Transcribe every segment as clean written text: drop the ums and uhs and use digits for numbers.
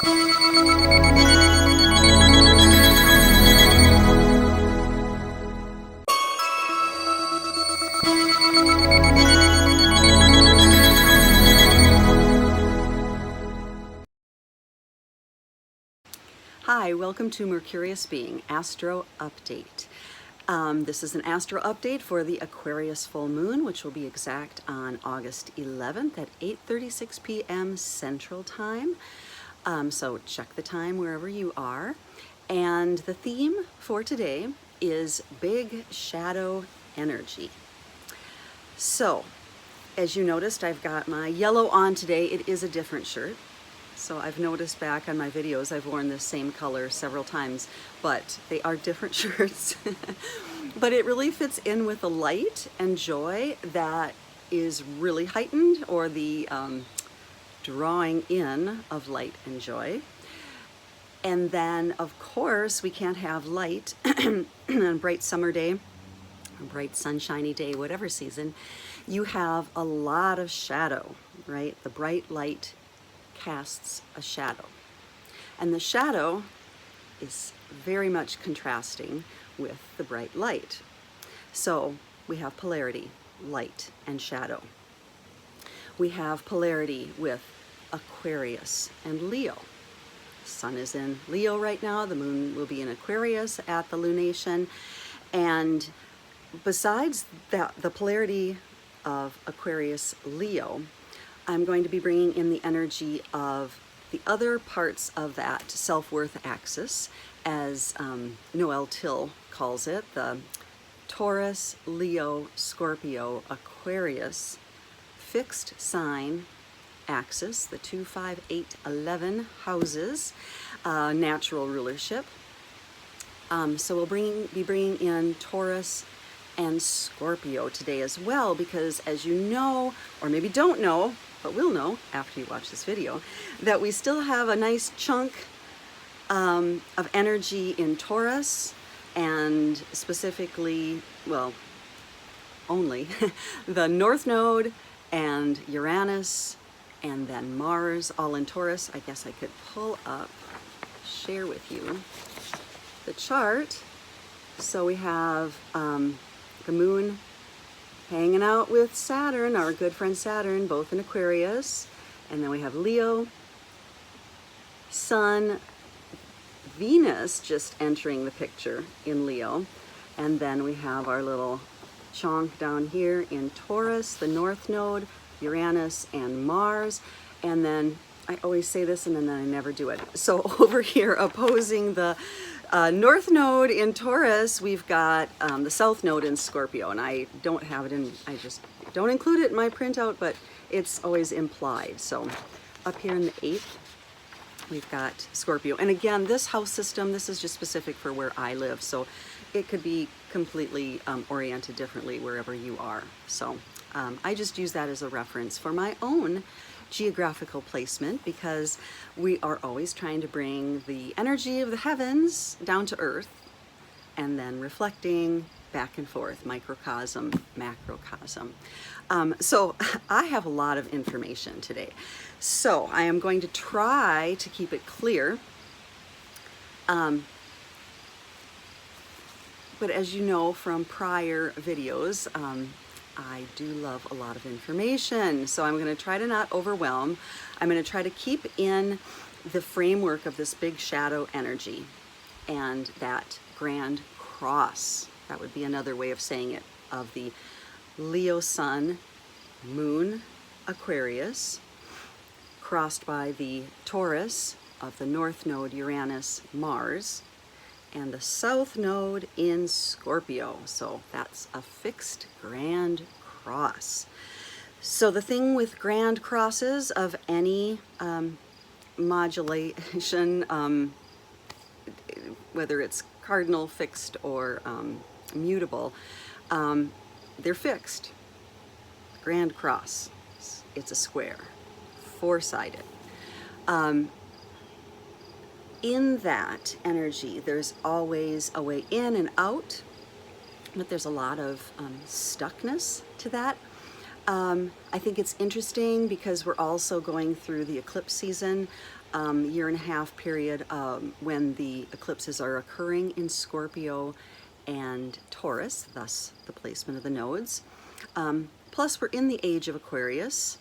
Hi, welcome to Mercurius Being Astro Update. This is an astro update for the Aquarius full moon, which will be exact on August 11th at 8:36 p.m. Central Time. So check the time wherever you are. And the theme for today is Big Shadow Energy. So, as you noticed, I've got my yellow on today. It is a different shirt. So I've noticed back on my videos, I've worn this same color several times, but they are different shirts. But it really fits in with the light and joy that is really heightened, or the drawing in of light and joy. And then, of course, we can't have light on a bright summer day, a bright sunshiny day, whatever season. You have a lot of shadow, right? The bright light casts a shadow, and the shadow is very much contrasting with the bright light. So we have polarity, light and shadow. We have polarity with Aquarius and Leo. The sun is in Leo right now, the moon will be in Aquarius at the lunation, and besides that, the polarity of Aquarius Leo, I'm going to be bringing in the energy of the other parts of that self-worth axis, as Noel Till calls it, the Taurus, Leo, Scorpio, Aquarius fixed sign axis, the 2, 5, 8, 11 houses, natural rulership. So we'll be bringing in Taurus and Scorpio today as well, because as you know, or maybe don't know, but will know after you watch this video, that we still have a nice chunk of energy in Taurus, and specifically, well, only the North Node and Uranus, and then Mars, all in Taurus. I guess I could pull up, share with you the chart. So we have the moon hanging out with Saturn, our good friend Saturn, both in Aquarius. And then we have Leo, Sun, Venus just entering the picture in Leo. And then we have our little chunk down here in Taurus, the North Node, Uranus, and Mars. And then, I always say this and then I never do it. So over here opposing the North Node in Taurus, we've got the South Node in Scorpio, and I don't have it in, I just don't include it in my printout, but it's always implied. So up here in the 8th, we've got Scorpio. And again, this house system, this is just specific for where I live, so it could be completely oriented differently wherever you are. So I just use that as a reference for my own geographical placement, because we are always trying to bring the energy of the heavens down to earth, and then reflecting back and forth, microcosm, macrocosm. So I have a lot of information today, so I am going to try to keep it clear. But as you know from prior videos, I do love a lot of information, so I'm going to try to not overwhelm. I'm going to try to keep in the framework of this big shadow energy and that grand cross. That would be another way of saying it, of the Leo Sun, Moon, Aquarius, crossed by the Taurus of the North Node, Uranus, Mars, and the South Node in Scorpio. So that's a fixed grand cross. So the thing with grand crosses of any modulation, whether it's cardinal, fixed, or mutable, they're fixed. Grand cross, it's a square, four-sided. In that energy, there's always a way in and out, but there's a lot of stuckness to that. I think it's interesting because we're also going through the eclipse season, year and a half period when the eclipses are occurring in Scorpio and Taurus, thus the placement of the nodes. Plus we're in the age of Aquarius,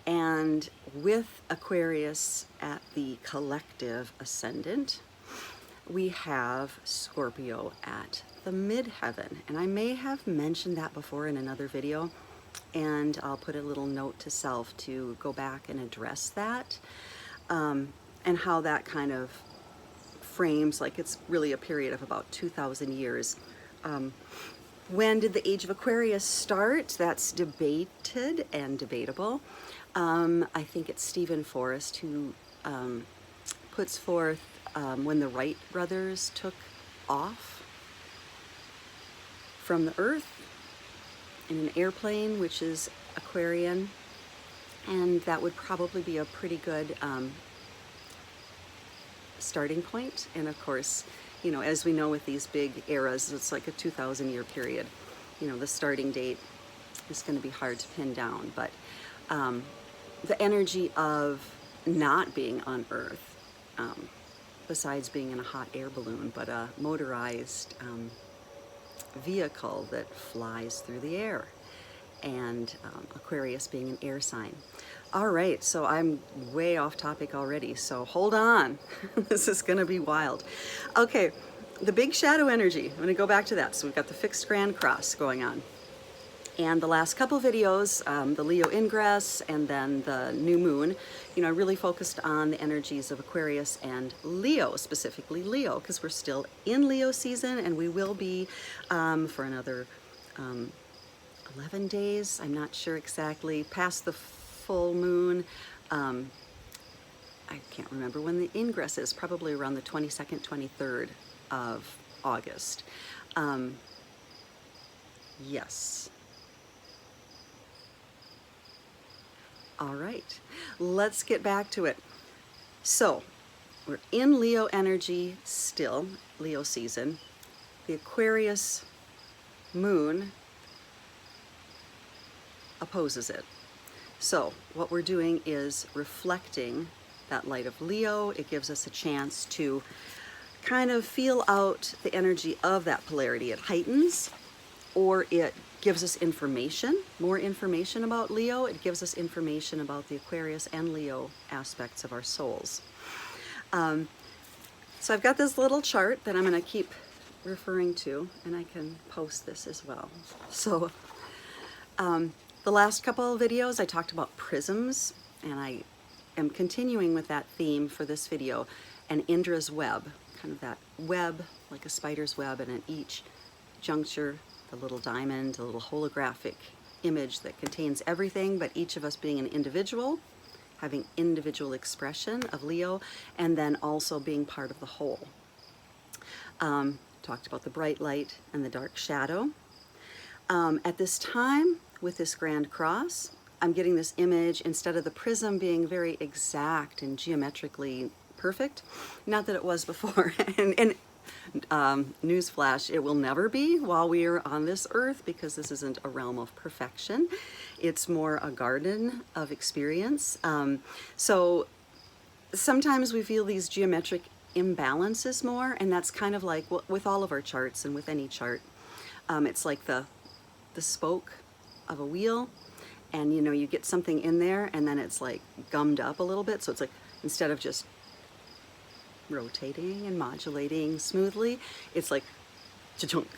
and with Aquarius at the collective ascendant, we have Scorpio at the midheaven. And I may have mentioned that before in another video, and I'll put a little note to self to go back and address that, and how that kind of frames, like it's really a period of about 2,000 years. When did the age of Aquarius start? That's debated and debatable. I think it's Stephen Forrest who puts forth when the Wright brothers took off from the Earth in an airplane, which is Aquarian, and that would probably be a pretty good starting point. And of course, you know, as we know with these big eras, it's like a 2,000 year period. You know, the starting date is going to be hard to pin down, but the energy of not being on Earth, besides being in a hot air balloon, but a motorized vehicle that flies through the air, and Aquarius being an air sign. All right, so I'm way off topic already, so hold on. This is going to be wild. Okay, the big shadow energy, I'm going to go back to that. So we've got the fixed grand cross going on. And the last couple videos, the Leo ingress and then the new moon, you know, I really focused on the energies of Aquarius and Leo, specifically Leo, because we're still in Leo season, and we will be for another 11 days, I'm not sure exactly, past the full moon. I can't remember when the ingress is, probably around the 22nd, 23rd of August. Yes. All right, let's get back to it. So we're in Leo energy still, Leo season. The Aquarius moon opposes it. So what we're doing is reflecting that light of Leo. It gives us a chance to kind of feel out the energy of that polarity. It heightens, or it gives us information, more information about Leo. It gives us information about the Aquarius and Leo aspects of our souls. So I've got this little chart that I'm going to keep referring to, and I can post this as well. So the last couple of videos I talked about prisms, and I am continuing with that theme for this video, and Indra's web, kind of that web, like a spider's web, and at each juncture, the little diamond, the little holographic image that contains everything, but each of us being an individual, having individual expression of Leo, and then also being part of the whole. Talked about the bright light and the dark shadow. At this time, with this Grand Cross, I'm getting this image, instead of the prism being very exact and geometrically perfect, not that it was before, and newsflash, it will never be while we are on this earth, because this isn't a realm of perfection. It's more a garden of experience. So sometimes we feel these geometric imbalances more, and that's kind of like with all of our charts and with any chart. It's like the spoke of a wheel, and you know, you get something in there and then it's like gummed up a little bit, so it's like, instead of just rotating and modulating smoothly, it's like cha-chunk,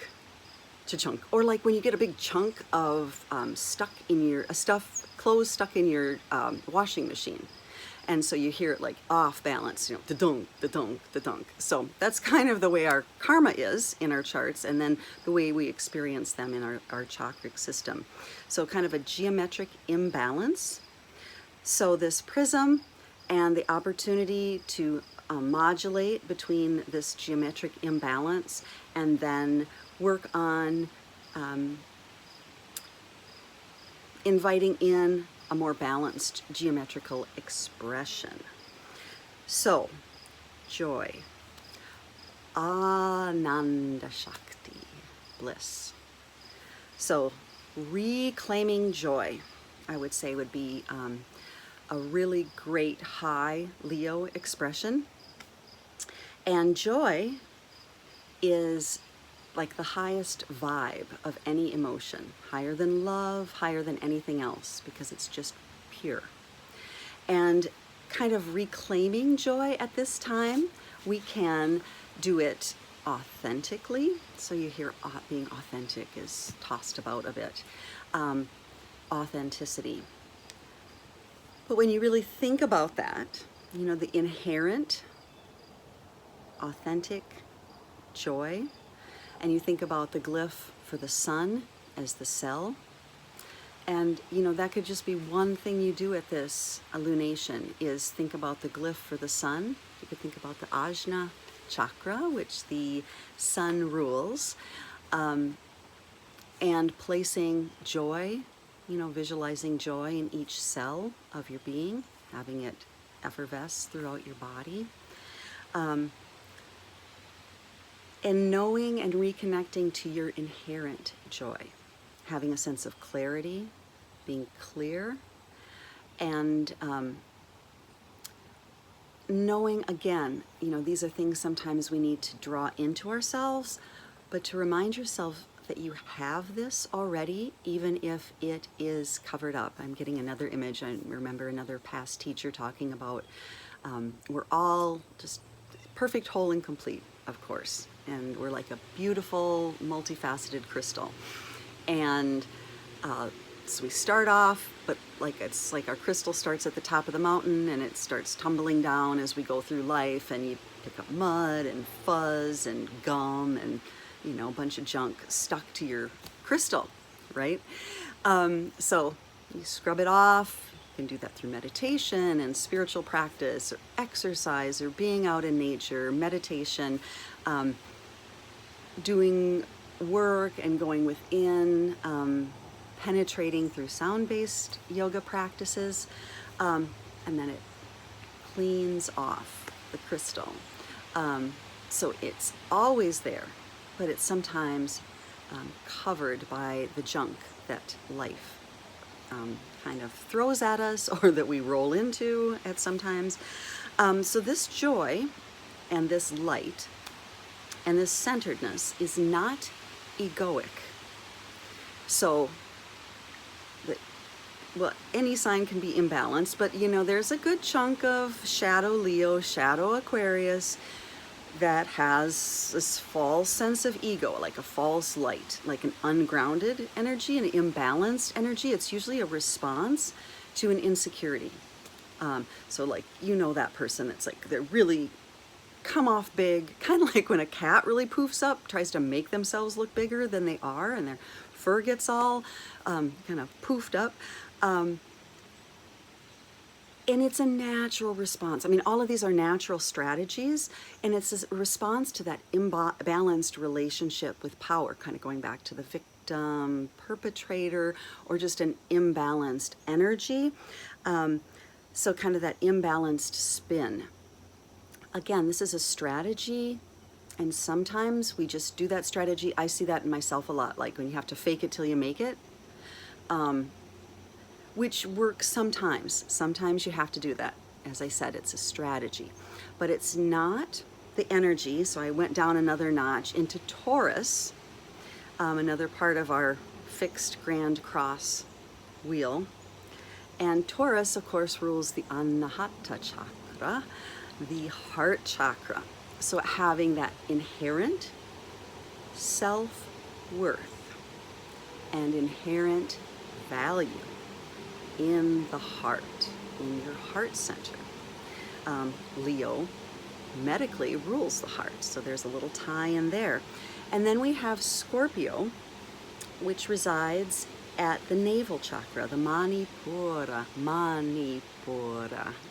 cha-chunk. Or like when you get a big chunk of clothes stuck in your washing machine, and so you hear it like off balance, you know, da-dunk, da-dunk, da-dunk. So that's kind of the way our karma is in our charts, and then the way we experience them in our chakric system. So kind of a geometric imbalance. So this prism and the opportunity to modulate between this geometric imbalance, and then work on inviting in a more balanced geometrical expression. So, joy, Ananda Shakti, bliss. So, reclaiming joy. I would say, would be a really great high Leo expression. And joy is like the highest vibe of any emotion, higher than love, higher than anything else, because it's just pure. And kind of reclaiming joy at this time, we can do it authentically. So you hear being authentic is tossed about a bit. Authenticity. But when you really think about that, you know, the inherent, authentic joy, and you think about the glyph for the sun as the cell, and you know, that could just be one thing you do at this lunation, is think about the glyph for the sun. You could think about the Ajna chakra, which the sun rules, and placing joy, you know, visualizing joy in each cell of your being, having it effervesce throughout your body. And knowing and reconnecting to your inherent joy, having a sense of clarity, being clear, and knowing, again, you know, these are things sometimes we need to draw into ourselves, but to remind yourself that you have this already, even if it is covered up. I'm getting another image. I remember another past teacher talking about we're all just perfect, whole, and complete, of course. And we're like a beautiful, multifaceted crystal. And so we start off, but like it's like our crystal starts at the top of the mountain and it starts tumbling down as we go through life, and you pick up mud and fuzz and gum and, you know, a bunch of junk stuck to your crystal, right? So you scrub it off. You can do that through meditation and spiritual practice or exercise or being out in nature, meditation, doing work and going within, penetrating through sound-based yoga practices, and then it cleans off the crystal. So it's always there, but it's sometimes covered by the junk that life kind of throws at us, or that we roll into at sometimes. So this joy and this light and this centeredness is not egoic. So, well, any sign can be imbalanced, but you know, there's a good chunk of shadow Leo, shadow Aquarius that has this false sense of ego, like a false light, like an ungrounded energy, an imbalanced energy. It's usually a response to an insecurity. So like, you know, that person that's like, they're really come off big, kind of like when a cat really poofs up, tries to make themselves look bigger than they are, and their fur gets all kind of poofed up. And it's a natural response. I mean, all of these are natural strategies, and it's a response to that imbalanced relationship with power, kind of going back to the victim, perpetrator, or just an imbalanced energy. So kind of that imbalanced spin. Again, this is a strategy, and sometimes we just do that strategy. I see that in myself a lot, like when you have to fake it till you make it, which works sometimes. Sometimes you have to do that. As I said, it's a strategy, but it's not the energy. So I went down another notch into Taurus, another part of our fixed grand cross wheel. And Taurus, of course, rules the Anahata chakra, the heart chakra. So having that inherent self-worth and inherent value in the heart, in your heart center. Leo medically rules the heart, so there's a little tie in there. And then we have Scorpio, which resides at the navel chakra, the Manipura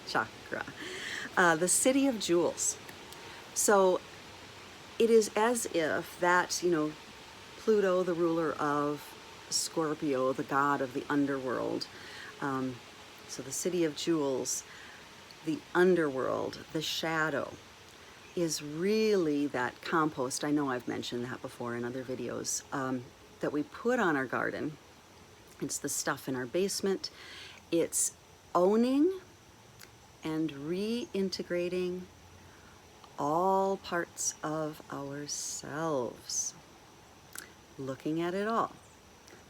chakra, the city of jewels. So it is as if that, you know, Pluto, the ruler of Scorpio, the god of the underworld, so the city of jewels, the underworld, the shadow, is really that compost. I know I've mentioned that before in other videos, that we put on our garden It's the stuff in our basement. It's owning and reintegrating all parts of ourselves, looking at it all,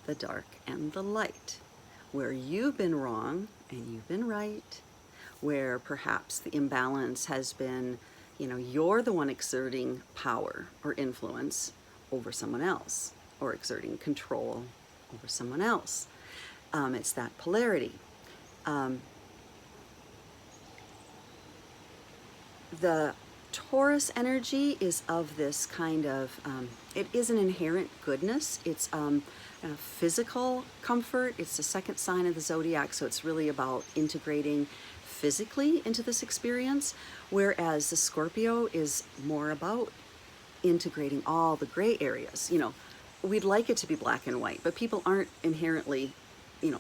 the dark and the light, where you've been wrong and you've been right, where perhaps the imbalance has been, you're the one exerting power or influence over someone else, or exerting control over someone else. It's that polarity. The Taurus energy is of this kind of, it is an inherent goodness. It's a physical comfort. It's the second sign of the zodiac, so it's really about integrating physically into this experience, whereas the Scorpio is more about integrating all the gray areas. We'd like it to be black and white, but people aren't inherently,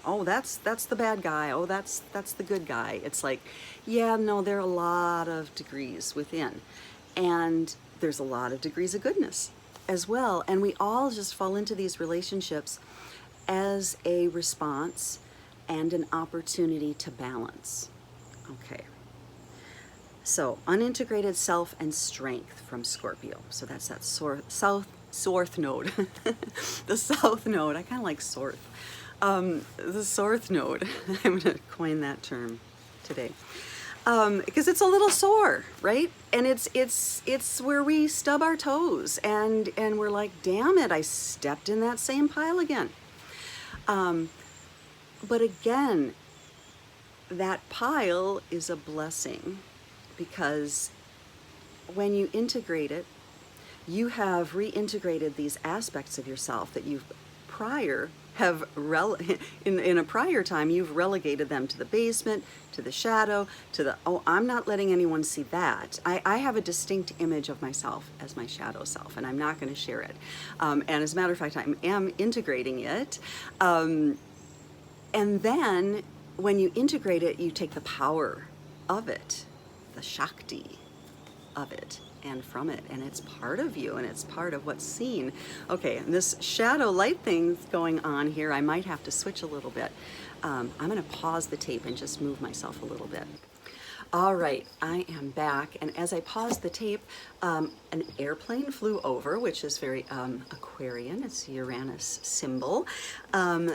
oh, that's the bad guy, oh, that's the good guy. It's like, yeah, no, there are a lot of degrees within, and there's a lot of degrees of goodness as well, and we all just fall into these relationships as a response and an opportunity to balance. Okay, so unintegrated self and strength from Scorpio. So that's that South node. The South node. I kind of like Sorth. The Sorth node. I'm going to coin that term today. Because it's a little sore, right? And it's where we stub our toes and we're like, damn it, I stepped in that same pile again. But again, that pile is a blessing, because when you integrate it, you have reintegrated these aspects of yourself that you've in a prior time, you've relegated them to the basement, to the shadow, to the, oh, I'm not letting anyone see that. I have a distinct image of myself as my shadow self, and I'm not going to share it. And as a matter of fact, I am integrating it. And then when you integrate it, you take the power of it, the Shakti of it, and from it, and it's part of you, and it's part of what's seen. Okay, and this shadow light thing's going on here. I might have to switch a little bit. I'm going to pause the tape and just move myself a little bit. All right, I am back, and as I paused the tape, an airplane flew over, which is very Aquarian. It's Uranus symbol,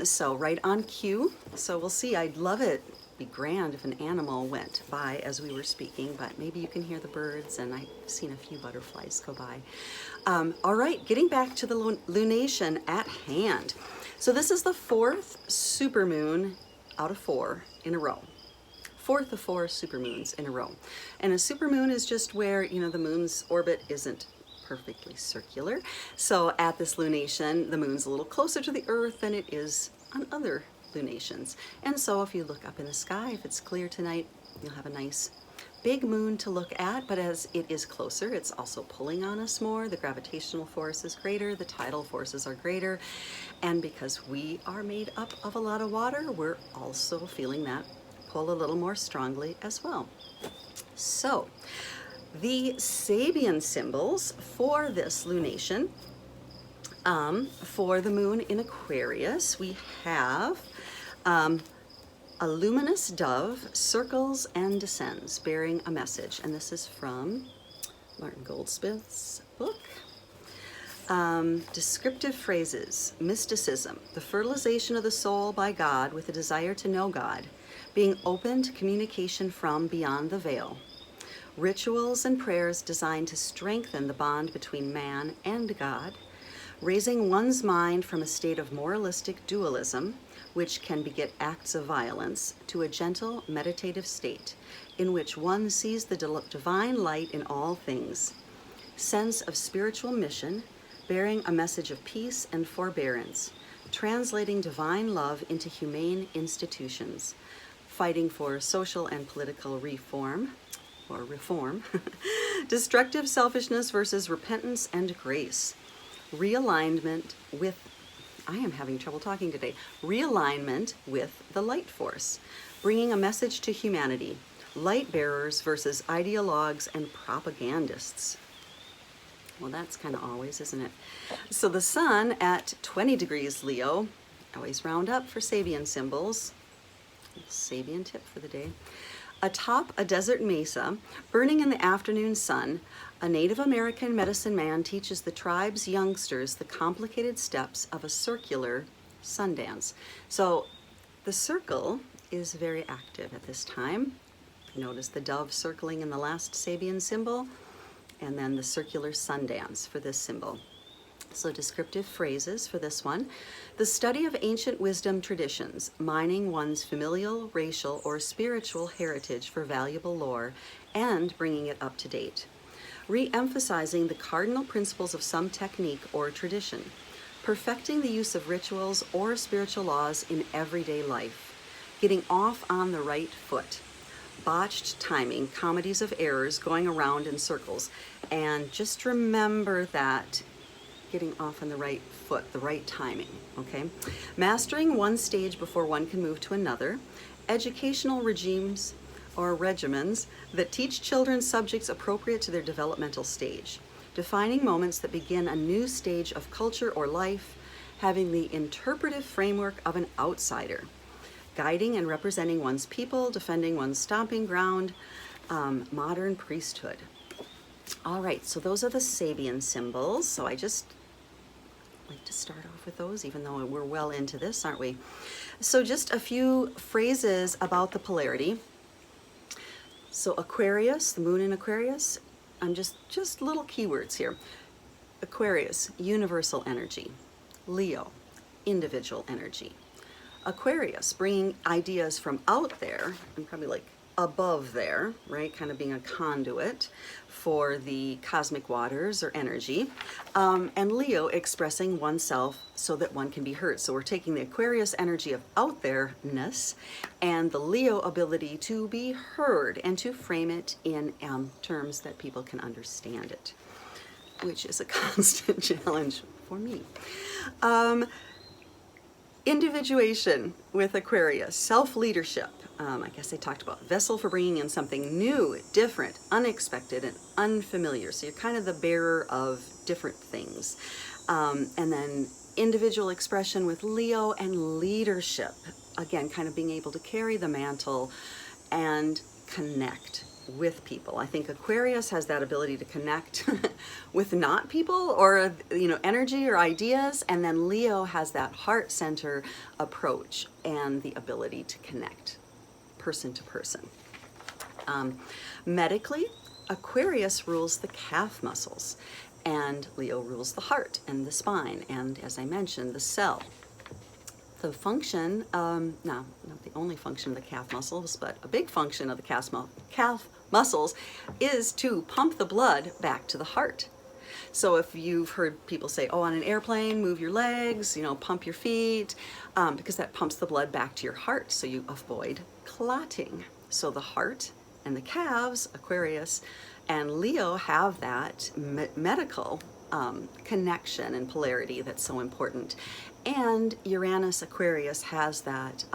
so right on cue. So we'll see. I'd love it. Be grand if an animal went by as we were speaking, but maybe you can hear the birds, and I've seen a few butterflies go by. All right, getting back to the lunation at hand. So this is the fourth supermoon out of 4 in a row. Fourth of 4 supermoons in a row. And a supermoon is just where, the moon's orbit isn't perfectly circular. So at this lunation, the moon's a little closer to the Earth than it is on other lunations. And so if you look up in the sky, if it's clear tonight, you'll have a nice big moon to look at, but as it is closer, it's also pulling on us more. The gravitational force is greater, the tidal forces are greater, and because we are made up of a lot of water, we're also feeling that pull a little more strongly as well. So the Sabian symbols for this lunation, for the moon in Aquarius, we have a luminous dove circles and descends, bearing a message. And this is from Martin Goldsmith's book. Descriptive phrases, mysticism, the fertilization of the soul by God with a desire to know God, being open to communication from beyond the veil. Rituals and prayers designed to strengthen the bond between man and God, raising one's mind from a state of moralistic dualism, which can beget acts of violence, to a gentle meditative state in which one sees the divine light in all things. Sense of spiritual mission, bearing a message of peace and forbearance, translating divine love into humane institutions, fighting for social and political reform, destructive selfishness versus repentance and grace, realignment with, I am having trouble talking today, realignment with the light force, bringing a message to humanity, light bearers versus ideologues and propagandists. Well, that's kind of always, isn't it? So the sun at 20 degrees Leo, always round up for Sabian symbols. Sabian tip for the day. Atop a desert mesa, burning in the afternoon sun, a Native American medicine man teaches the tribe's youngsters the complicated steps of a circular sundance. So the circle is very active at this time. Notice the dove circling in the last Sabian symbol, and then the circular sundance for this symbol. So descriptive phrases for this one. The study of ancient wisdom traditions, mining one's familial, racial, or spiritual heritage for valuable lore, and bringing it up to date. Re-emphasizing the cardinal principles of some technique or tradition. Perfecting the use of rituals or spiritual laws in everyday life. Getting off on the right foot. Botched timing, comedies of errors going around in circles. And just remember that getting off on the right foot, the right timing, okay? Mastering one stage before one can move to another. Educational regimes or regimens that teach children subjects appropriate to their developmental stage. Defining moments that begin a new stage of culture or life. Having the interpretive framework of an outsider. Guiding and representing one's people, defending one's stomping ground. Modern priesthood. All right, so those are the Sabian symbols. So I just like to start off with those, even though we're well into this, aren't we? So just a few phrases about the polarity. So Aquarius, the moon in Aquarius, I'm just little keywords here. Aquarius, universal energy. Leo, individual energy. Aquarius, bringing ideas from out there, and probably like above there, right? Kind of being a conduit for the cosmic waters or energy. And Leo, expressing oneself so that one can be heard. So we're taking the Aquarius energy of out there-ness and the Leo ability to be heard and to frame it in terms that people can understand it, which is a constant challenge for me. Individuation with Aquarius, self-leadership. I guess I talked about vessel for bringing in something new, different, unexpected, and unfamiliar. So you're kind of the bearer of different things. And then individual expression with Leo and leadership. Again, kind of being able to carry the mantle and connect with people. I think Aquarius has that ability to connect with not people or, you know, energy or ideas. And then Leo has that heart center approach and the ability to connect person to person. Medically, Aquarius rules the calf muscles and Leo rules the heart and the spine. And as I mentioned, the cell. The function, not the only function of the calf muscles, but a big function of the calf muscles is to pump the blood back to the heart. So if you've heard people say, oh, on an airplane, move your legs, you know, pump your feet, because that pumps the blood back to your heart, so you avoid clotting. So the heart and the calves, Aquarius and Leo, have that medical connection and polarity that's so important. And Uranus Aquarius has that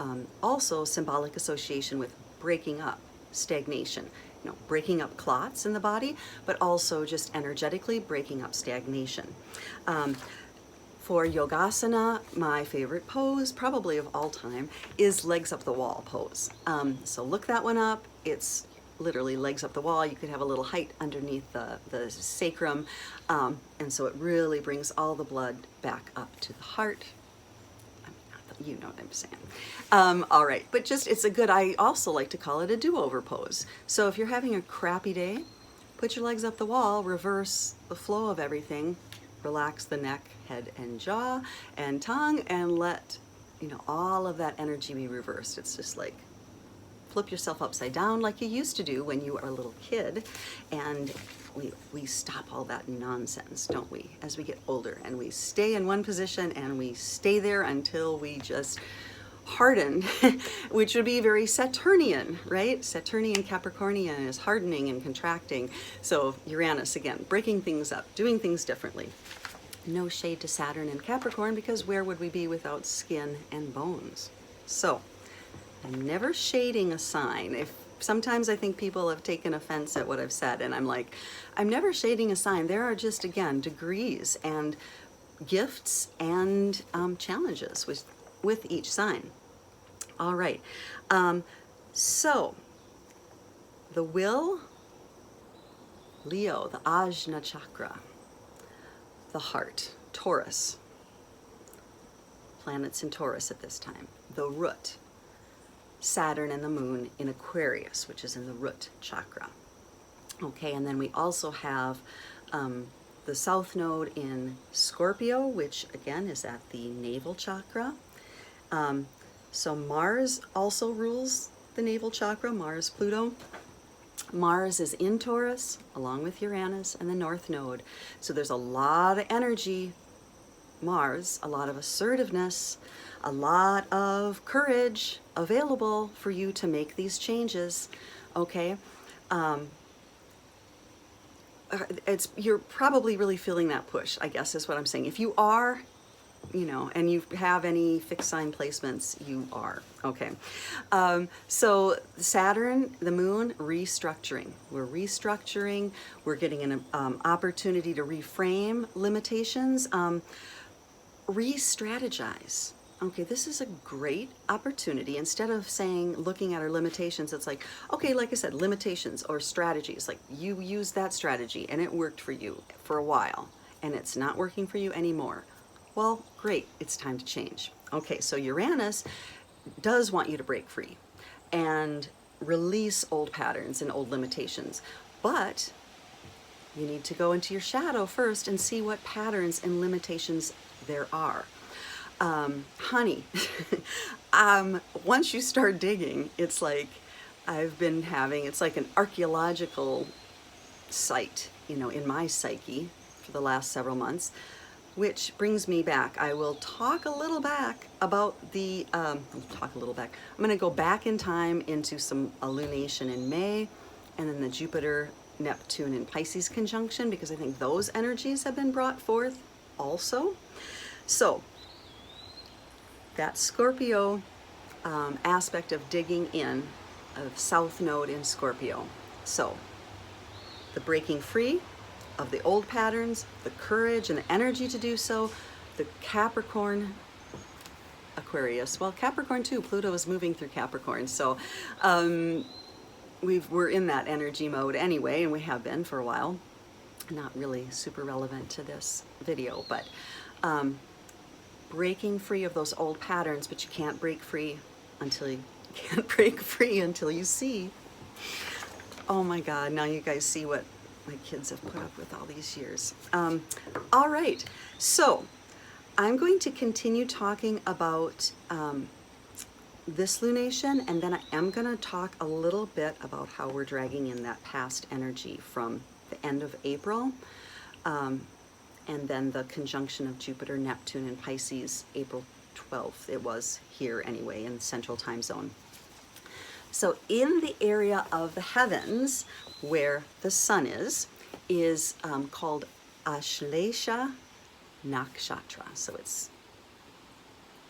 also symbolic association with breaking up, stagnation, you know, breaking up clots in the body, but also just energetically breaking up stagnation. For Yogasana, my favorite pose, probably of all time, is legs up the wall pose. So look that one up. It's literally legs up the wall. You could have a little height underneath the sacrum. And so it really brings all the blood back up to the heart. You know what I'm saying. All right, but just, it's a good, I also like to call it a do-over pose. So if you're having a crappy day, put your legs up the wall, reverse the flow of everything, relax the neck, head and jaw and tongue, and let, you know, all of that energy be reversed. It's just like flip yourself upside down like you used to do when you were a little kid. And we stop all that nonsense, don't we, as we get older, and we stay in one position and we stay there until we just harden, which would be very Saturnian, right? Saturnian Capricornian is hardening and contracting. So Uranus, again, breaking things up, doing things differently. No shade to Saturn and Capricorn, because where would we be without skin and bones? So I'm never shading a sign. Sometimes I think people have taken offense at what I've said, and I'm like, I'm never shading a sign. There are just, again, degrees and gifts and challenges with each sign. All right, so the will, Leo, the Ajna chakra, the heart, Taurus, planets in Taurus at this time, the root, Saturn and the moon in Aquarius, which is in the root chakra. Okay, and then we also have the south node in Scorpio, which again is at the navel chakra. So Mars also rules the navel chakra, Mars, Pluto. Mars is in Taurus, along with Uranus and the north node. So there's a lot of energy, Mars, a lot of assertiveness, a lot of courage available for you to make these changes, okay? You're probably really feeling that push, I guess is what I'm saying. If you are, you know, and you have any fixed sign placements, you are, okay. So Saturn, the moon, restructuring. We're restructuring, we're getting an opportunity to reframe limitations, re-strategize. Okay, this is a great opportunity. Instead of saying, looking at our limitations, it's like, okay, like I said, limitations or strategies, like you used that strategy and it worked for you for a while and it's not working for you anymore. Well, great, it's time to change. Okay, so Uranus does want you to break free and release old patterns and old limitations, but you need to go into your shadow first and see what patterns and limitations there are. Honey, once you start digging, it's like it's like an archaeological site, you know, in my psyche for the last several months, which brings me back. I will talk a little back about the, I'm going to go back in time into some lunation in May, and then the Jupiter, Neptune, and Pisces conjunction, because I think those energies have been brought forth also. So that Scorpio aspect of digging in, of South Node in Scorpio. So the breaking free of the old patterns, the courage and the energy to do so, the Capricorn, Aquarius, well, Capricorn too, Pluto is moving through Capricorn. So we're in that energy mode anyway, and we have been for a while. Not really super relevant to this video, but breaking free of those old patterns, but you can't break free until you see. Oh my God, now you guys see what my kids have put up with all these years. All right, so I'm going to continue talking about this lunation, and then I am going to talk a little bit about how we're dragging in that past energy from the end of April. And then the conjunction of Jupiter, Neptune, and Pisces, April 12th. It was here anyway, in Central Time Zone. So in the area of the heavens where the sun is called Ashlesha Nakshatra. So it's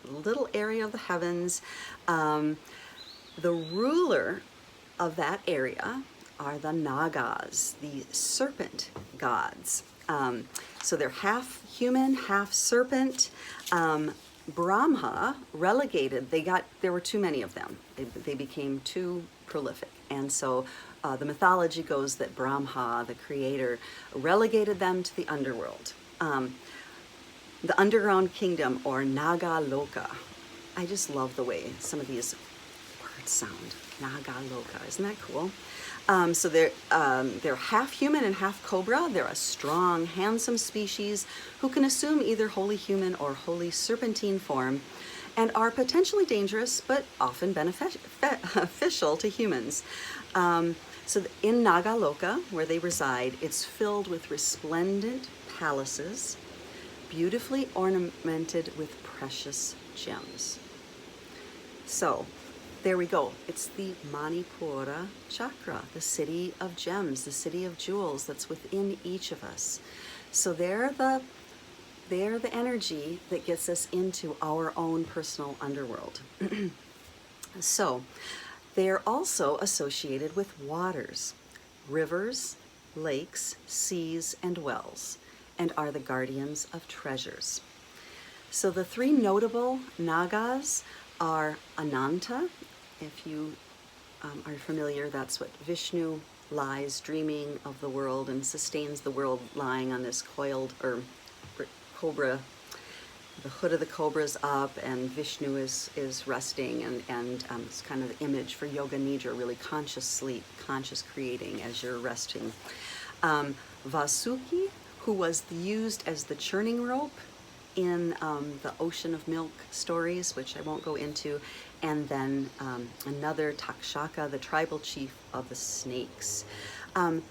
a little area of the heavens. The ruler of that area are the Nagas, the serpent gods. So they're half human, half serpent. Brahma relegated, there were too many of them. They became too prolific. And so the mythology goes that Brahma, the creator, relegated them to the underworld. The underground kingdom, or Naga Loka. I just love the way some of these words sound. Naga Loka, isn't that cool? So they're half human and half cobra. They're a strong, handsome species who can assume either wholly human or wholly serpentine form, and are potentially dangerous but often beneficial to humans. So in Nagaloka, where they reside, it's filled with resplendent palaces, beautifully ornamented with precious gems. So there we go. It's the Manipura chakra, the city of gems, the city of jewels that's within each of us. So they're the energy that gets us into our own personal underworld. So they're also associated with waters, rivers, lakes, seas, and wells, and are the guardians of treasures. So the three notable Nagas are Ananta. If you are familiar, that's what Vishnu lies dreaming of the world and sustains the world lying on this coiled or cobra. The hood of the cobra is up and Vishnu is resting, and it's kind of the image for yoga nidra, really conscious sleep, conscious creating as you're resting. Vasuki, who was used as the churning rope in the Ocean of Milk stories, which I won't go into, and then another Takshaka, the tribal chief of the snakes.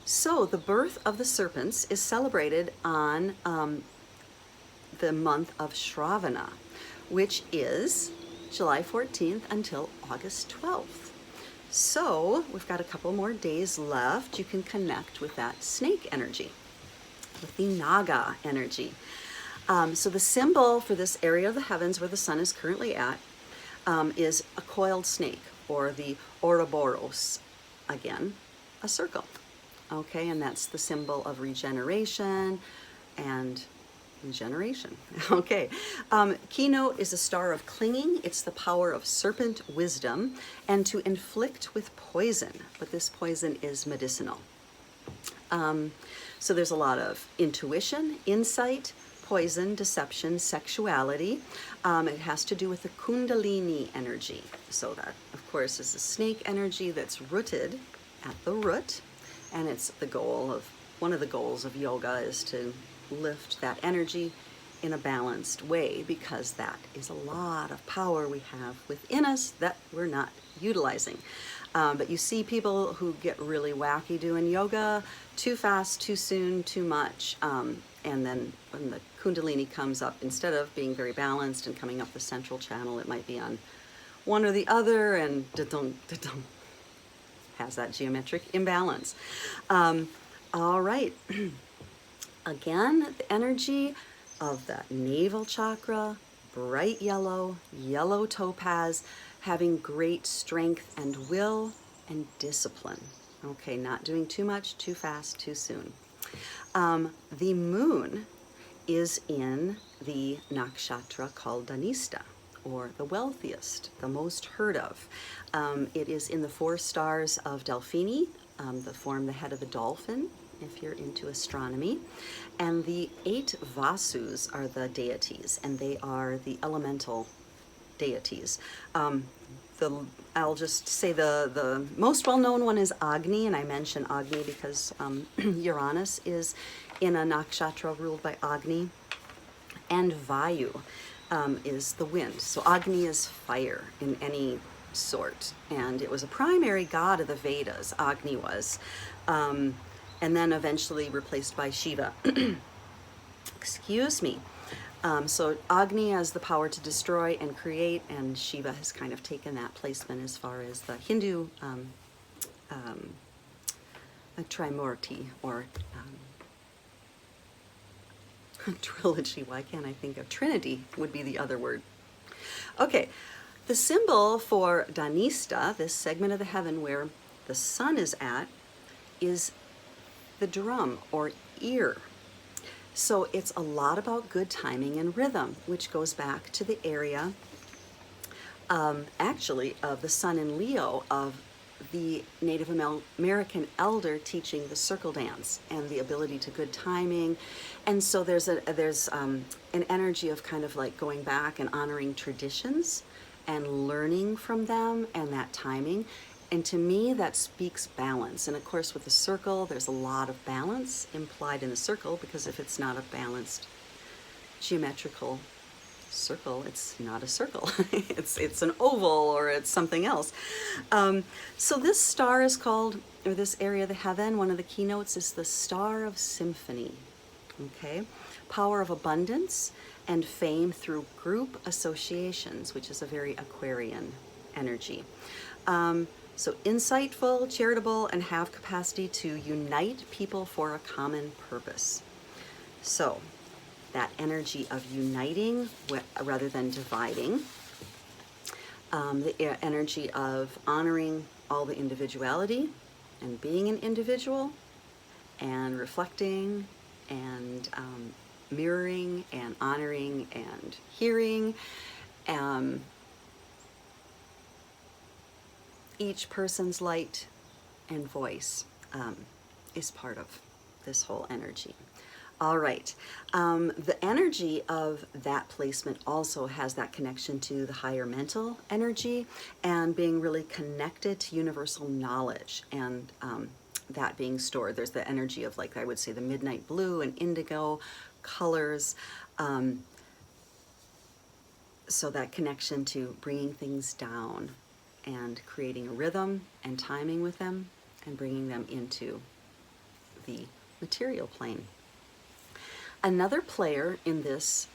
So the birth of the serpents is celebrated on the month of Shravana, which is July 14th until August 12th. So we've got a couple more days left. You can connect with that snake energy, with the Naga energy. So the symbol for this area of the heavens where the sun is currently at is a coiled snake, or the Ouroboros, again, a circle. Okay, and that's the symbol of regeneration and regeneration. Okay, keynote is a star of clinging. It's the power of serpent wisdom and to inflict with poison, but this poison is medicinal. So there's a lot of intuition, insight, poison, deception, sexuality. It has to do with the Kundalini energy. So that, of course, is a snake energy that's rooted at the root, and it's the goal of, one of the goals of yoga is to lift that energy in a balanced way, because that is a lot of power we have within us that we're not utilizing. But you see people who get really wacky doing yoga, too fast, too soon, too much. And then when the Kundalini comes up, instead of being very balanced and coming up the central channel, it might be on one or the other, and da-dum, has that geometric imbalance. All right. Again, the energy of the navel chakra, bright yellow, yellow topaz, having great strength and will and discipline. Okay, not doing too much, too fast, too soon. The moon is in the nakshatra called Dhanista, or the wealthiest, the most heard of. It is in the 4 stars of Delphini, that form the head of a dolphin, if you're into astronomy. And the 8 Vasus are the deities, and they are the elemental deities. I'll just say the most well-known one is Agni, and I mention Agni because Uranus is in a nakshatra ruled by Agni, and Vayu is the wind. So Agni is fire in any sort, and it was a primary god of the Vedas, Agni was, and then eventually replaced by Shiva. Excuse me. So Agni has the power to destroy and create, and Shiva has kind of taken that placement as far as the Hindu Trimurti, or trilogy. Why can't I think of Trinity would be the other word. Okay, the symbol for Dhanista, this segment of the heaven where the sun is at, is the drum or ear. So it's a lot about good timing and rhythm, which goes back to the area actually of the sun in Leo, of the Native American elder teaching the circle dance and the ability to good timing. And so there's an energy of kind of like going back and honoring traditions and learning from them and that timing. And to me, that speaks balance. And of course, with the circle, there's a lot of balance implied in the circle, because if it's not a balanced geometrical circle, it's not a circle. it's an oval, or it's something else. So this star is called, or this area of the heaven, one of the keynotes is the Star of Symphony. Okay, power of abundance and fame through group associations, which is a very Aquarian energy. So insightful, charitable, and have capacity to unite people for a common purpose. So that energy of uniting rather than dividing. The energy of honoring all the individuality and being an individual and reflecting and mirroring and honoring and hearing. Each person's light and voice is part of this whole energy. All right, the energy of that placement also has that connection to the higher mental energy and being really connected to universal knowledge, and that being stored. There's the energy of, like, I would say, the midnight blue and indigo colors. So that connection to bringing things down and creating a rhythm and timing with them and bringing them into the material plane. Another player in this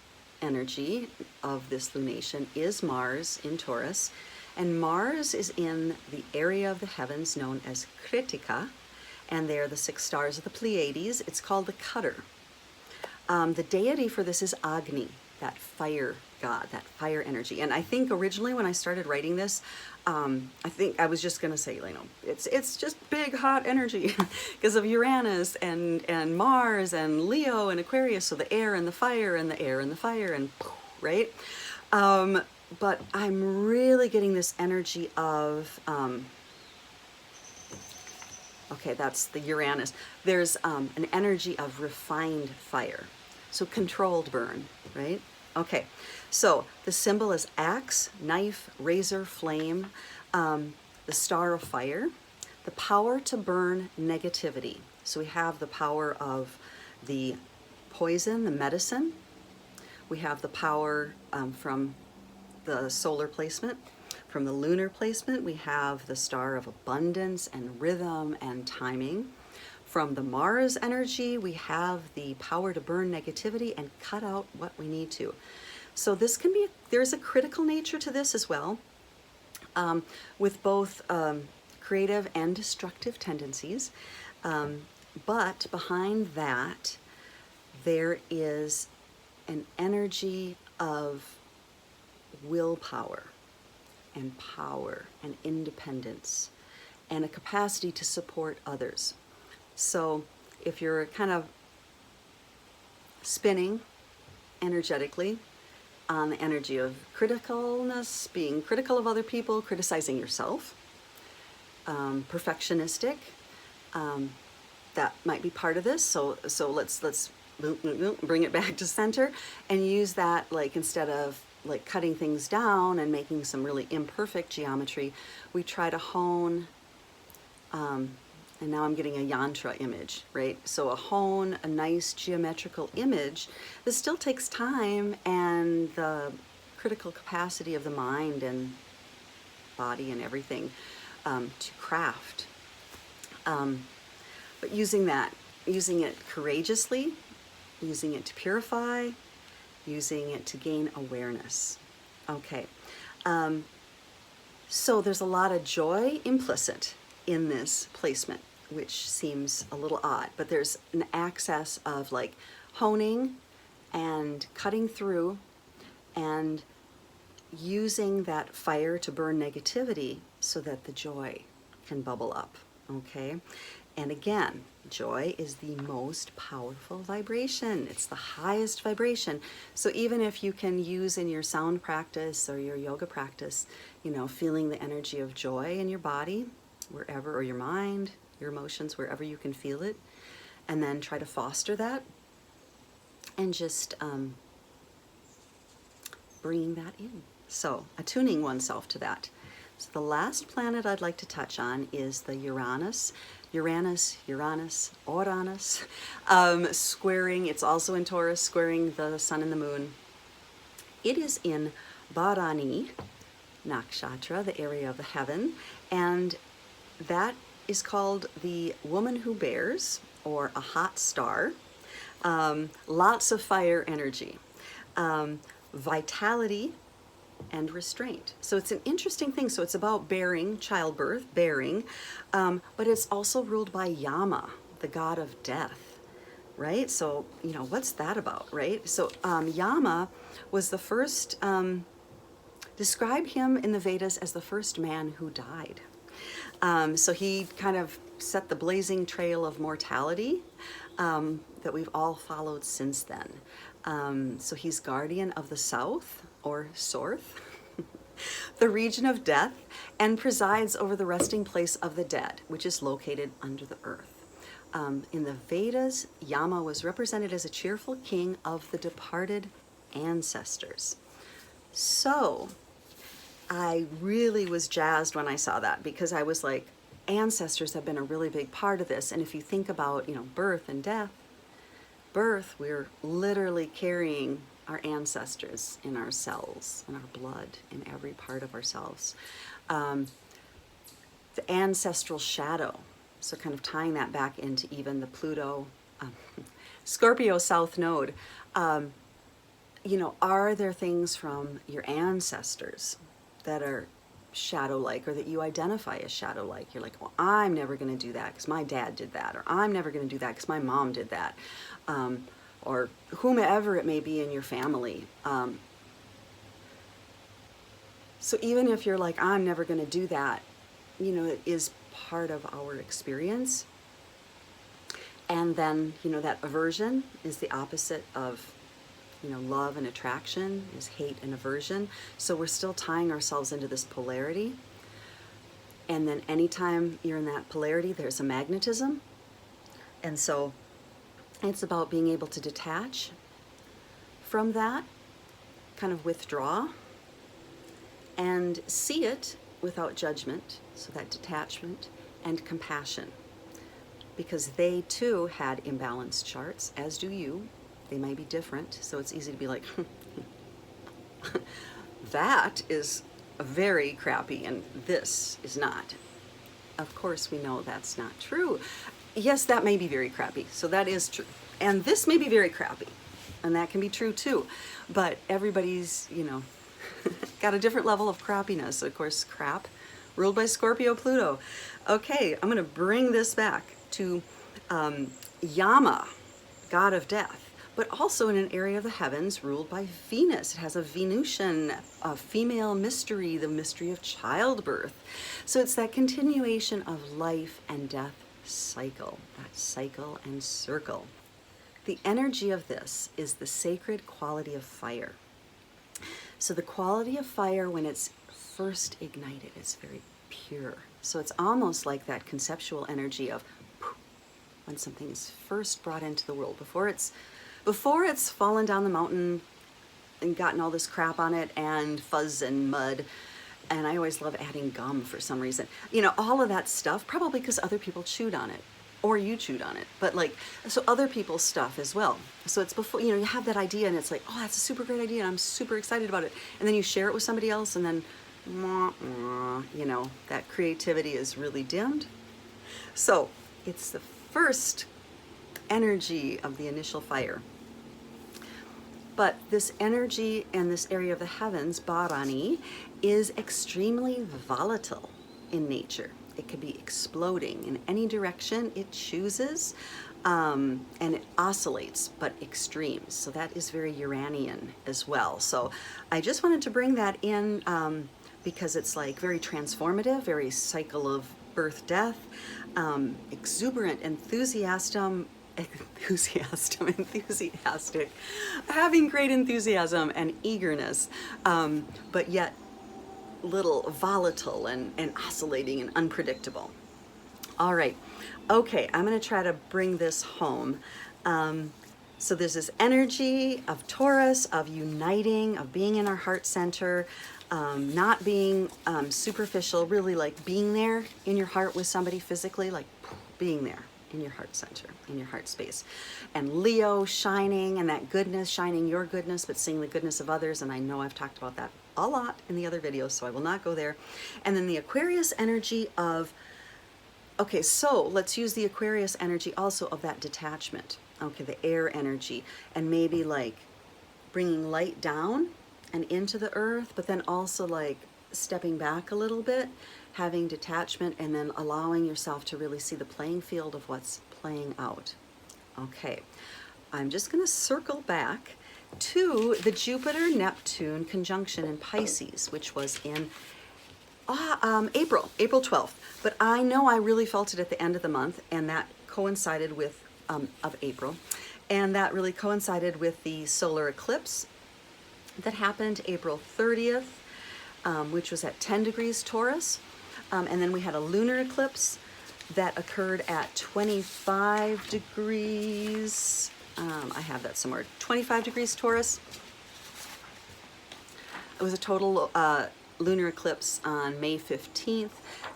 energy of this lunation is Mars in Taurus, and Mars is in the area of the heavens known as Kritika, and they are the 6 stars of the Pleiades. It's called the Cutter. The deity for this is Agni, that fire god, that fire energy. And I think originally when I started writing this, I think I was just going to say, you know, it's just big hot energy because of Uranus and Mars and Leo and Aquarius, so the air and the fire and the air and the fire and right. But I'm really getting this energy of okay, that's the Uranus. There's an energy of refined fire, so controlled burn, right? Okay, so the symbol is axe, knife, razor, flame, the star of fire, the power to burn negativity. So we have the power of the poison, the medicine. We have the power from the solar placement. From the lunar placement, we have the star of abundance and rhythm and timing. From the Mars energy, we have the power to burn negativity and cut out what we need to. So this can be, there's a critical nature to this as well, with both creative and destructive tendencies. But behind that, there is an energy of willpower and power and independence and a capacity to support others. So if you're kind of spinning energetically on the energy of criticalness, being critical of other people, criticizing yourself, perfectionistic, that might be part of this. So let's bring it back to center and use that, like, instead of like cutting things down and making some really imperfect geometry, we try to hone, and now I'm getting a yantra image, right? So a nice geometrical image. This still takes time and the critical capacity of the mind and body and everything to craft. But using it courageously, using it to purify, using it to gain awareness. Okay, so there's a lot of joy implicit in this placement, which seems a little odd, but there's an access of like honing and cutting through and using that fire to burn negativity so that the joy can bubble up, okay? And again, joy is the most powerful vibration. It's the highest vibration. So even if you can use in your sound practice or your yoga practice, you know, feeling the energy of joy in your body, wherever, or your mind, your emotions, wherever you can feel it, and then try to foster that and just bringing that in. So attuning oneself to that. So the last planet I'd like to touch on is the Uranus, squaring, it's also in Taurus, squaring the sun and the moon. It is in Bharani Nakshatra, the area of the heaven, and that is called the woman who bears, or a hot star. Lots of fire energy, vitality, and restraint. So it's an interesting thing. So it's about bearing, childbirth, bearing, but it's also ruled by Yama, the god of death, right? So, you know, what's that about, right? So Yama was the first, describe him in the Vedas as the first man who died. So he kind of set the blazing trail of mortality that we've all followed since then. So he's guardian of the south, or Sorth, the region of death, and presides over the resting place of the dead, which is located under the earth. In the Vedas, Yama was represented as a cheerful king of the departed ancestors. So I really was jazzed when I saw that, because I was like, ancestors have been a really big part of this. And if you think about, birth and death, birth, we're literally carrying our ancestors in our cells, in our blood, in every part of ourselves. The ancestral shadow, so kind of tying that back into even the Pluto, Scorpio South Node. Are there things from your ancestors that are shadow-like, or that you identify as shadow-like? You're like, well, I'm never going to do that because my dad did that, or I'm never going to do that because my mom did that, or whomever it may be in your family. So even if you're like, I'm never going to do that, it is part of our experience. And then, that aversion is the opposite of love and attraction, is hate and aversion. So we're still tying ourselves into this polarity. And then anytime you're in that polarity, there's a magnetism. And so it's about being able to detach from that, kind of withdraw, and see it without judgment. So that detachment and compassion. Because they too had imbalanced charts, as do you. They may be different, so it's easy to be like, that is very crappy and this is not. Of course we know that's not true. Yes, that may be very crappy, so that is true. And this may be very crappy, and that can be true too. But everybody's, got a different level of crappiness. Of course, crap, ruled by Scorpio Pluto. Okay, I'm gonna bring this back to Yama, god of death, but also in an area of the heavens ruled by Venus. It has a Venusian, a female mystery, the mystery of childbirth. So it's that continuation of life and death cycle, that cycle and circle. The energy of this is the sacred quality of fire. So the quality of fire, when it's first ignited, is very pure. So it's almost like that conceptual energy of when something is first brought into the world, before it's fallen down the mountain and gotten all this crap on it and fuzz and mud. And I always love adding gum for some reason. All of that stuff, probably because other people chewed on it, or you chewed on it, but so other people's stuff as well. So it's before, you have that idea and it's like, oh, that's a super great idea and I'm super excited about it. And then you share it with somebody else and then, that creativity is really dimmed. So it's the first energy of the initial fire. But this energy and this area of the heavens, Bharani, is extremely volatile in nature. It could be exploding in any direction it chooses, and it oscillates, but extremes. So that is very Uranian as well. So I just wanted to bring that in because it's like very transformative, very cycle of birth, death, exuberant, enthusiastic, having great enthusiasm and eagerness, but yet little volatile and oscillating and unpredictable. All right, okay, I'm going to try to bring this home. So there's this energy of Taurus, of uniting, of being in our heart center, not being superficial, really like being there in your heart with somebody physically, like being there in your heart center, in your heart space. And Leo shining, and that goodness, shining your goodness, but seeing the goodness of others. And I know I've talked about that a lot in the other videos, so I will not go there. And then the Aquarius energy of, okay, so let's use the Aquarius energy also of that detachment. Okay, the air energy, and maybe like bringing light down and into the earth, but then also like stepping back a little bit, having detachment, and then allowing yourself to really see the playing field of what's playing out. Okay, I'm just going to circle back to the Jupiter-Neptune conjunction in Pisces, which was in April 12th. But I know I really felt it at the end of the month, and that coincided with, of April, and that really coincided with the solar eclipse that happened April 30th, which was at 10 degrees Taurus. And then we had a lunar eclipse that occurred at 25 degrees, I have that somewhere, 25 degrees Taurus. It was a total lunar eclipse on May 15th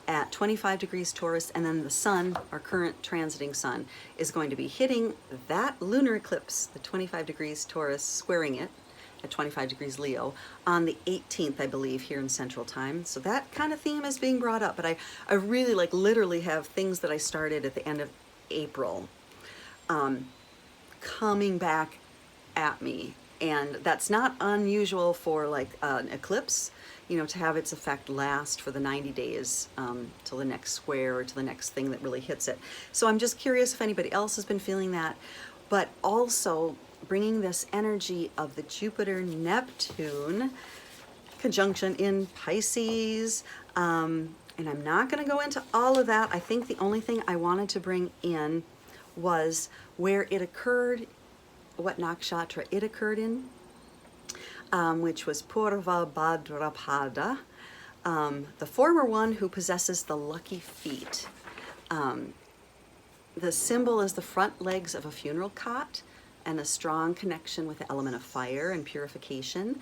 at 25 degrees Taurus, and then the sun, our current transiting sun, is going to be hitting that lunar eclipse, the 25 degrees Taurus, squaring it at 25 degrees Leo on the 18th, I believe, here in Central Time. So that kind of theme is being brought up, but I really like literally have things that I started at the end of April coming back at me. And that's not unusual for like an eclipse, you know, to have its effect last for the 90 days till the next square or to the next thing that really hits it. So I'm just curious if anybody else has been feeling that, but also bringing this energy of the Jupiter-Neptune conjunction in Pisces. And I'm not going to go into all of that. I think the only thing I wanted to bring in was where it occurred, what nakshatra it occurred in, which was Purva Bhadrapada, the former one who possesses the lucky feet. The symbol is the front legs of a funeral cot and a strong connection with the element of fire and purification.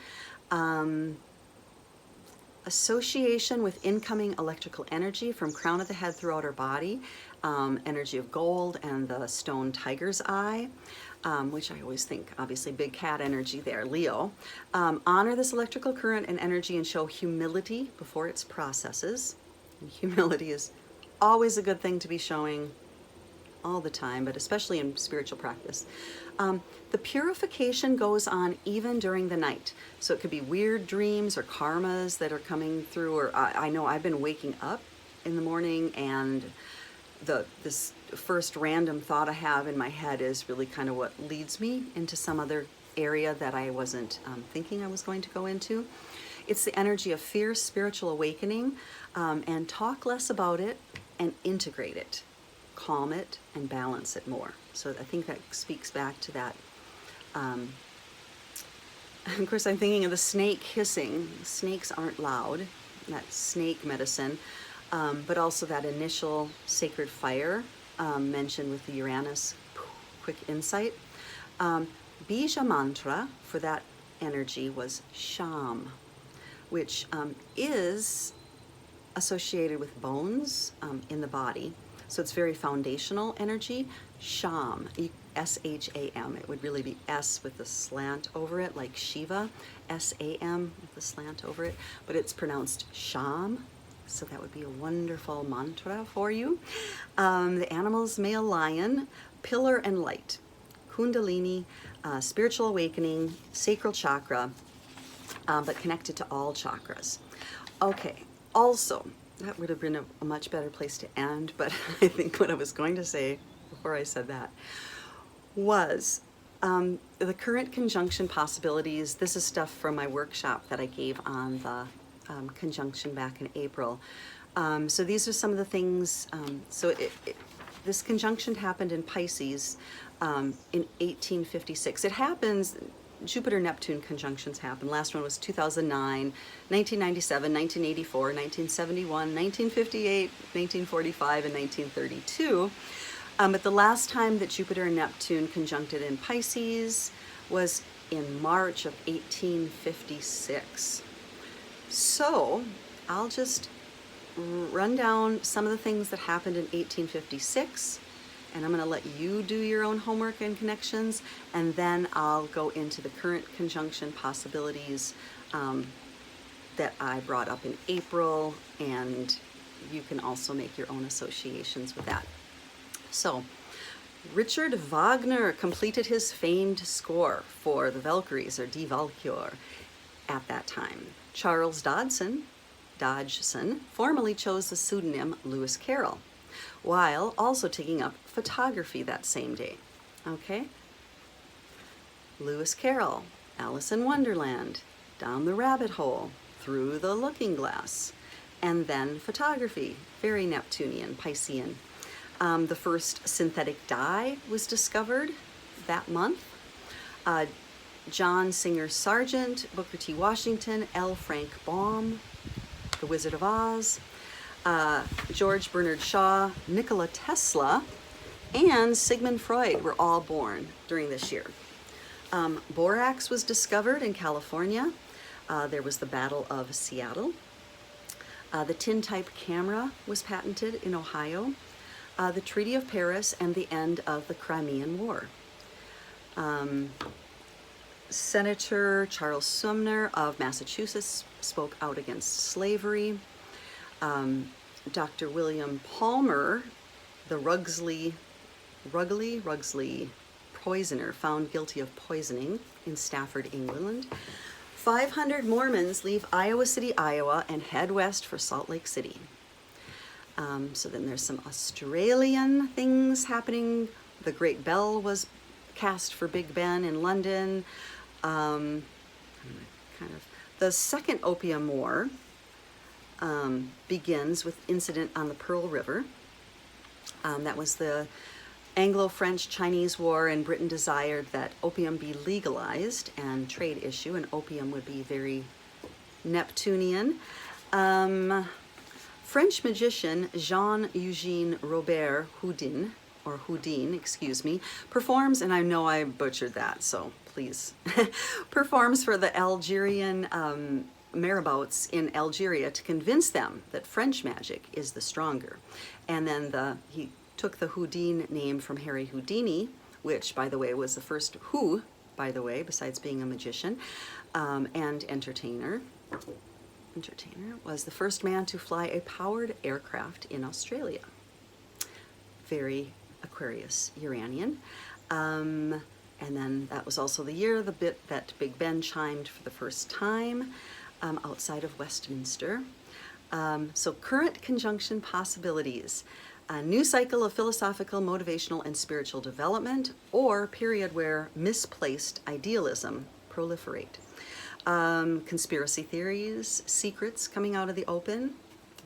Association with incoming electrical energy from crown of the head throughout our body, energy of gold and the stone tiger's eye, which I always think, obviously, big cat energy there, Leo. Honor this electrical current and energy and show humility before its processes. And humility is always a good thing to be showing all the time, but especially in spiritual practice. The purification goes on even during the night. So it could be weird dreams or karmas that are coming through, or I know I've been waking up in the morning and this first random thought I have in my head is really kind of what leads me into some other area that I wasn't thinking I was going to go into. It's the energy of fierce spiritual awakening, and talk less about it and integrate it. Calm it and balance it more. So I think that speaks back to that. Of course, I'm thinking of the snake hissing. Snakes aren't loud, that snake medicine, but also that initial sacred fire mentioned with the Uranus quick insight. Bija mantra for that energy was Sham, which is associated with bones in the body. So it's very foundational energy. Sham, S-H-A-M. It would really be S with the slant over it, like Shiva, S-A-M with the slant over it, but it's pronounced Sham. So that would be a wonderful mantra for you. The animals, male lion, pillar and light, Kundalini, spiritual awakening, sacral chakra, but connected to all chakras. Okay, also, that would have been a much better place to end, but I think what I was going to say before I said that was the current conjunction possibilities. This is stuff from my workshop that I gave on the conjunction back in April. So these are some of the things. This conjunction happened in Pisces in 1856. It happens, Jupiter-Neptune conjunctions happen. Last one was 2009, 1997, 1984, 1971, 1958, 1945, and 1932. But the last time that Jupiter and Neptune conjuncted in Pisces was in March of 1856. So I'll just run down some of the things that happened in 1856, and I'm going to let you do your own homework and connections, and then I'll go into the current conjunction possibilities that I brought up in April, and you can also make your own associations with that. So, Richard Wagner completed his famed score for the Valkyries, or Die Walküre, at that time. Charles Dodgson formally chose the pseudonym Lewis Carroll, while also taking up photography that same day. Okay? Lewis Carroll, Alice in Wonderland, Down the Rabbit Hole, Through the Looking Glass, And then photography, very Neptunian, Piscean. The first synthetic dye was discovered that month. John Singer Sargent, Booker T. Washington, L. Frank Baum, The Wizard of Oz, George Bernard Shaw, Nikola Tesla, and Sigmund Freud were all born during this year. Borax was discovered in California. There was the Battle of Seattle. The tin-type camera was patented in Ohio. The Treaty of Paris and the end of the Crimean War. Senator Charles Sumner of Massachusetts spoke out against slavery. Dr. William Palmer, the Rugsley poisoner, found guilty of poisoning in Stafford, England. 500 Mormons leave Iowa City, Iowa, and head west for Salt Lake City. So then there's some Australian things happening. The Great Bell was cast for Big Ben in London. The Second Opium War begins with incident on the Pearl River. That was the Anglo-French-Chinese War, and Britain desired that opium be legalized and trade issue, and opium would be very Neptunian. French magician Jean-Eugène Robert Houdin, performs, and I know I butchered that, so please, performs for the Algerian marabouts in Algeria to convince them that French magic is the stronger. And then he took the Houdin name from Harry Houdini, which, by the way, was the first besides being a magician and entertainer, was the first man to fly a powered aircraft in Australia. Very Aquarius, Uranian. And then that was also the year that Big Ben chimed for the first time outside of Westminster. So current conjunction possibilities. A new cycle of philosophical, motivational, and spiritual development, or period where misplaced idealism proliferate. Conspiracy theories, secrets coming out of the open,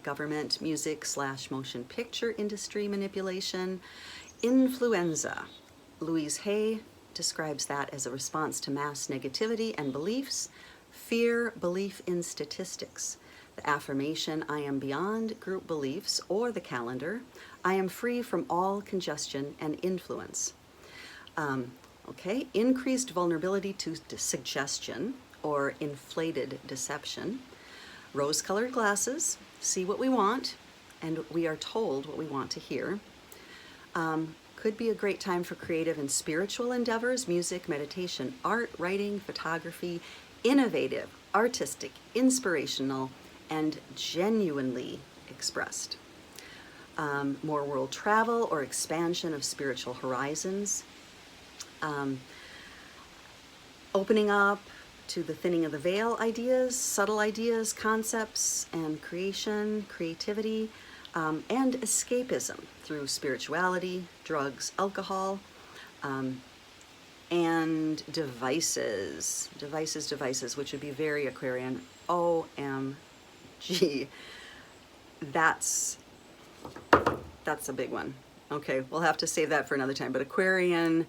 government, music / motion picture industry manipulation, influenza. Louise Hay describes that as a response to mass negativity and beliefs, fear, belief in statistics. The affirmation, I am beyond group beliefs, or the calendar, I am free from all congestion and influence. Increased vulnerability to suggestion or inflated deception. Rose-colored glasses, see what we want, and we are told what we want to hear. Could be a great time for creative and spiritual endeavors, music, meditation, art, writing, photography, innovative, artistic, inspirational, and genuinely expressed. More world travel or expansion of spiritual horizons. Opening up to the thinning of the veil ideas, subtle ideas, concepts, and creativity, and escapism through spirituality, drugs, alcohol, and devices, which would be very Aquarian. OMG. That's a big one. Okay, we'll have to save that for another time. But Aquarian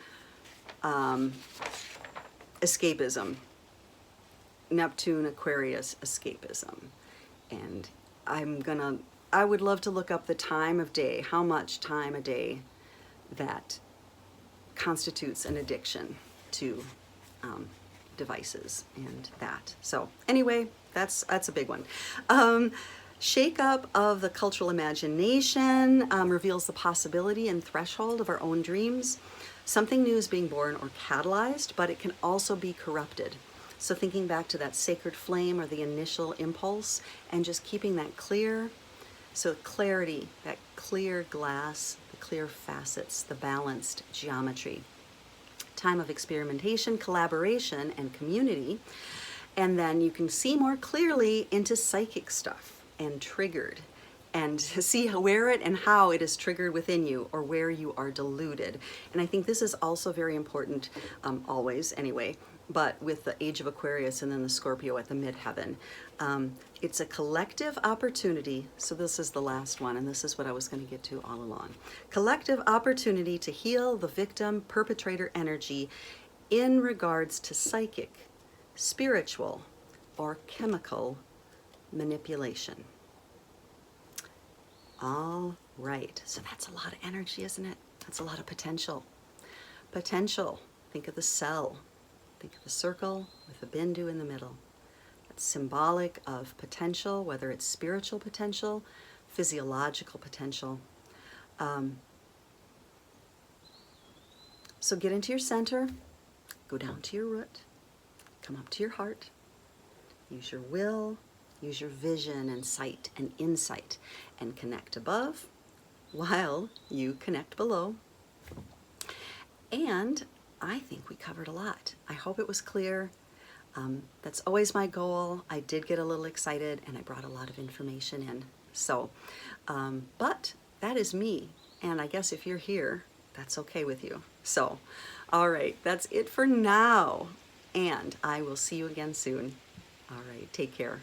escapism. Neptune, Aquarius, escapism. And I would love to look up the time of day, how much time a day that constitutes an addiction to devices and that. So anyway, that's a big one. Shake up of the cultural imagination reveals the possibility and threshold of our own dreams. Something new is being born or catalyzed, but it can also be corrupted. So thinking back to that sacred flame or the initial impulse and just keeping that clear. So clarity, that clear glass, the clear facets, the balanced geometry. Time of experimentation, collaboration, and community. And then you can see more clearly into psychic stuff and triggered, and see where it and how it is triggered within you, or where you are deluded. And I think this is also very important, always anyway, but with the age of Aquarius and then the Scorpio at the midheaven. It's a collective opportunity. So this is the last one, and this is what I was going to get to all along. Collective opportunity to heal the victim perpetrator energy in regards to psychic, spiritual, or chemical manipulation. All right, so that's a lot of energy, isn't it? That's a lot of potential. Potential, think of the cell. Think of the circle with a bindu in the middle. That's symbolic of potential, whether it's spiritual potential, physiological potential. So get into your center, go down to your root, come up to your heart, use your will, use your vision and sight and insight, and connect above while you connect below. And I think we covered a lot. I hope it was clear. That's always my goal. I did get a little excited and I brought a lot of information in. So, but that is me. And I guess if you're here, that's okay with you. So, all right, that's it for now. And I will see you again soon. All right, take care.